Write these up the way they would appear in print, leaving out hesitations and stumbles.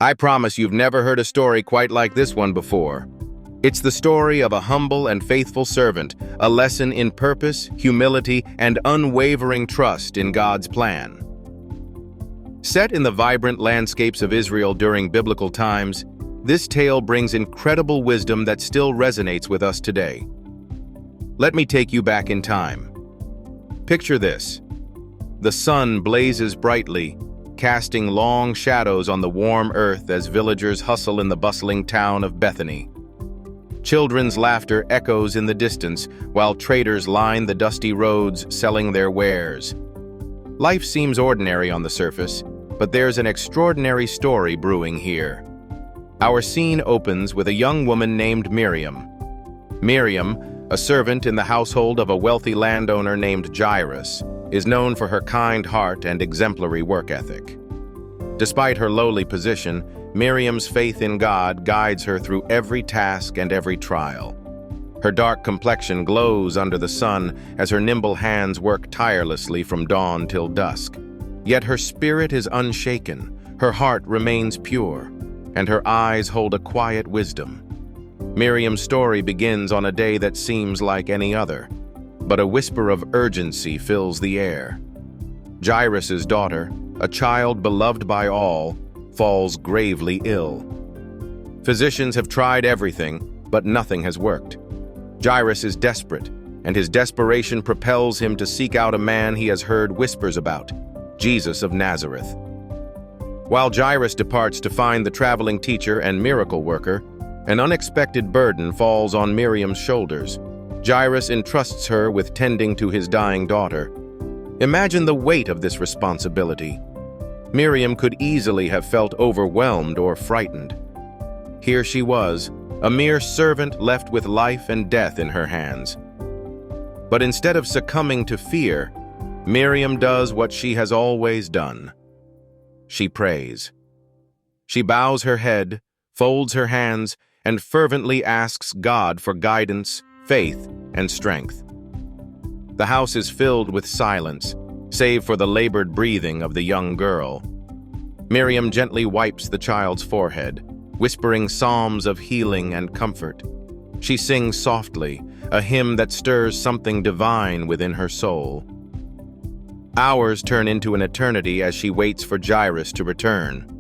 I promise you've never heard a story quite like this one before. It's the story of a humble and faithful servant, a lesson in purpose, humility, and unwavering trust in God's plan. Set in the vibrant landscapes of Israel during biblical times, this tale brings incredible wisdom that still resonates with us today. Let me take you back in time. Picture this. The sun blazes brightly, casting long shadows on the warm earth as villagers hustle in the bustling town of Bethany. Children's laughter echoes in the distance, while traders line the dusty roads selling their wares. Life seems ordinary on the surface, but there's an extraordinary story brewing here. Our scene opens with a young woman named Miriam. Miriam, a servant in the household of a wealthy landowner named Jairus, is known for her kind heart and exemplary work ethic. Despite her lowly position, Miriam's faith in God guides her through every task and every trial. Her dark complexion glows under the sun as her nimble hands work tirelessly from dawn till dusk. Yet her spirit is unshaken, her heart remains pure, and her eyes hold a quiet wisdom. Miriam's story begins on a day that seems like any other, but a whisper of urgency fills the air. Jairus' daughter, a child beloved by all, falls gravely ill. Physicians have tried everything, but nothing has worked. Jairus is desperate, and his desperation propels him to seek out a man he has heard whispers about, Jesus of Nazareth. While Jairus departs to find the traveling teacher and miracle worker, an unexpected burden falls on Miriam's shoulders. Jairus entrusts her with tending to his dying daughter. Imagine the weight of this responsibility. Miriam could easily have felt overwhelmed or frightened. Here she was, a mere servant left with life and death in her hands. But instead of succumbing to fear, Miriam does what she has always done. She prays. She bows her head, folds her hands, and fervently asks God for guidance, faith, and strength. The house is filled with silence, save for the labored breathing of the young girl. Miriam gently wipes the child's forehead, whispering psalms of healing and comfort. She sings softly, a hymn that stirs something divine within her soul. Hours turn into an eternity as she waits for Jairus to return.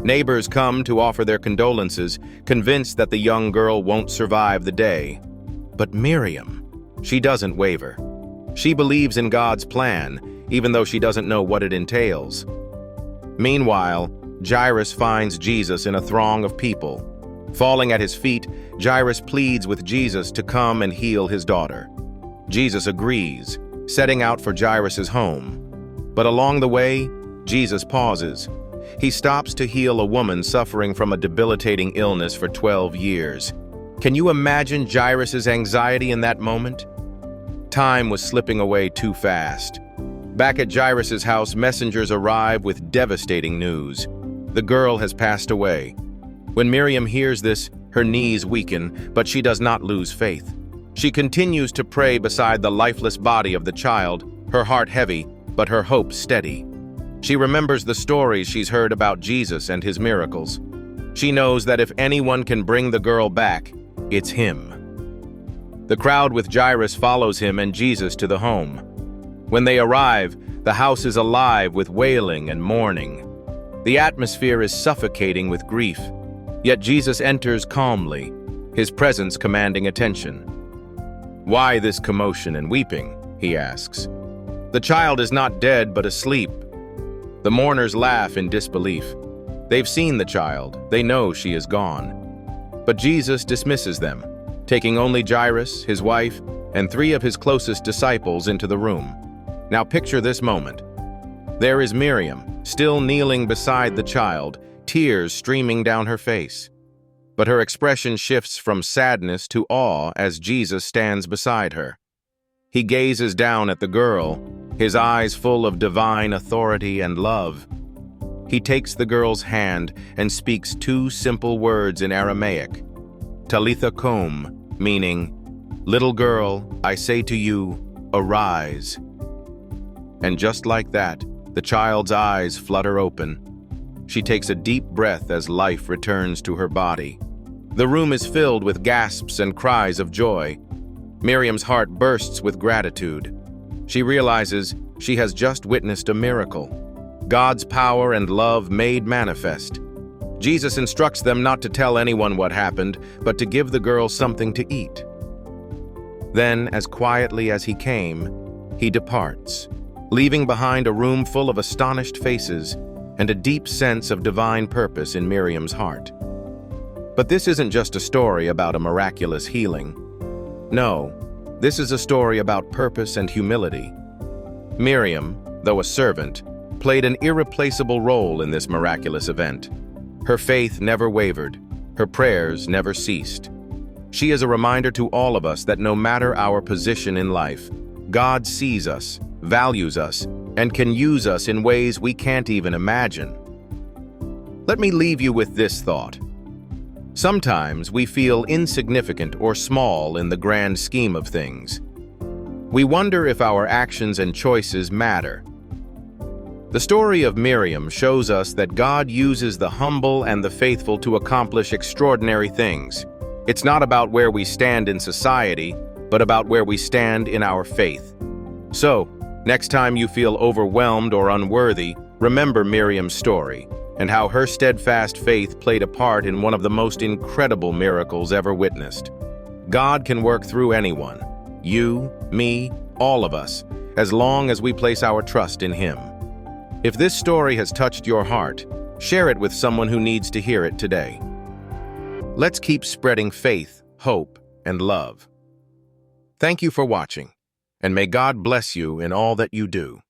Neighbors come to offer their condolences, convinced that the young girl won't survive the day. But Miriam, she doesn't waver. She believes in God's plan, even though she doesn't know what it entails. Meanwhile, Jairus finds Jesus in a throng of people. Falling at his feet, Jairus pleads with Jesus to come and heal his daughter. Jesus agrees, setting out for Jairus' home. But along the way, Jesus pauses. He stops to heal a woman suffering from a debilitating illness for 12 years. Can you imagine Jairus' anxiety in that moment? Time was slipping away too fast. Back at Jairus' house, messengers arrive with devastating news. The girl has passed away. When Miriam hears this, her knees weaken, but she does not lose faith. She continues to pray beside the lifeless body of the child, her heart heavy, but her hope steady. She remembers the stories she's heard about Jesus and his miracles. She knows that if anyone can bring the girl back, it's him. The crowd with Jairus follows him and Jesus to the home. When they arrive, the house is alive with wailing and mourning. The atmosphere is suffocating with grief, yet Jesus enters calmly, his presence commanding attention. "Why this commotion and weeping?" he asks. "The child is not dead but asleep." The mourners laugh in disbelief. They've seen the child, they know she is gone. But Jesus dismisses them, taking only Jairus, his wife, and 3 of his closest disciples into the room. Now picture this moment. There is Miriam, still kneeling beside the child, tears streaming down her face. But her expression shifts from sadness to awe as Jesus stands beside her. He gazes down at the girl, his eyes full of divine authority and love. He takes the girl's hand and speaks 2 simple words in Aramaic, Talitha koum, meaning, "Little girl, I say to you, arise." And just like that, the child's eyes flutter open. She takes a deep breath as life returns to her body. The room is filled with gasps and cries of joy. Miriam's heart bursts with gratitude. She realizes she has just witnessed a miracle. God's power and love made manifest. Jesus instructs them not to tell anyone what happened, but to give the girl something to eat. Then, as quietly as he came, he departs, leaving behind a room full of astonished faces and a deep sense of divine purpose in Miriam's heart. But this isn't just a story about a miraculous healing. No, this is a story about purpose and humility. Miriam, though a servant, played an irreplaceable role in this miraculous event. Her faith never wavered. Her prayers never ceased. She is a reminder to all of us that no matter our position in life, God sees us, values us, and can use us in ways we can't even imagine. Let me leave you with this thought. Sometimes we feel insignificant or small in the grand scheme of things. We wonder if our actions and choices matter. The story of Miriam shows us that God uses the humble and the faithful to accomplish extraordinary things. It's not about where we stand in society, but about where we stand in our faith. So, next time you feel overwhelmed or unworthy, remember Miriam's story and how her steadfast faith played a part in one of the most incredible miracles ever witnessed. God can work through anyone, you, me, all of us, as long as we place our trust in Him. If this story has touched your heart, share it with someone who needs to hear it today. Let's keep spreading faith, hope, and love. Thank you for watching, and may God bless you in all that you do.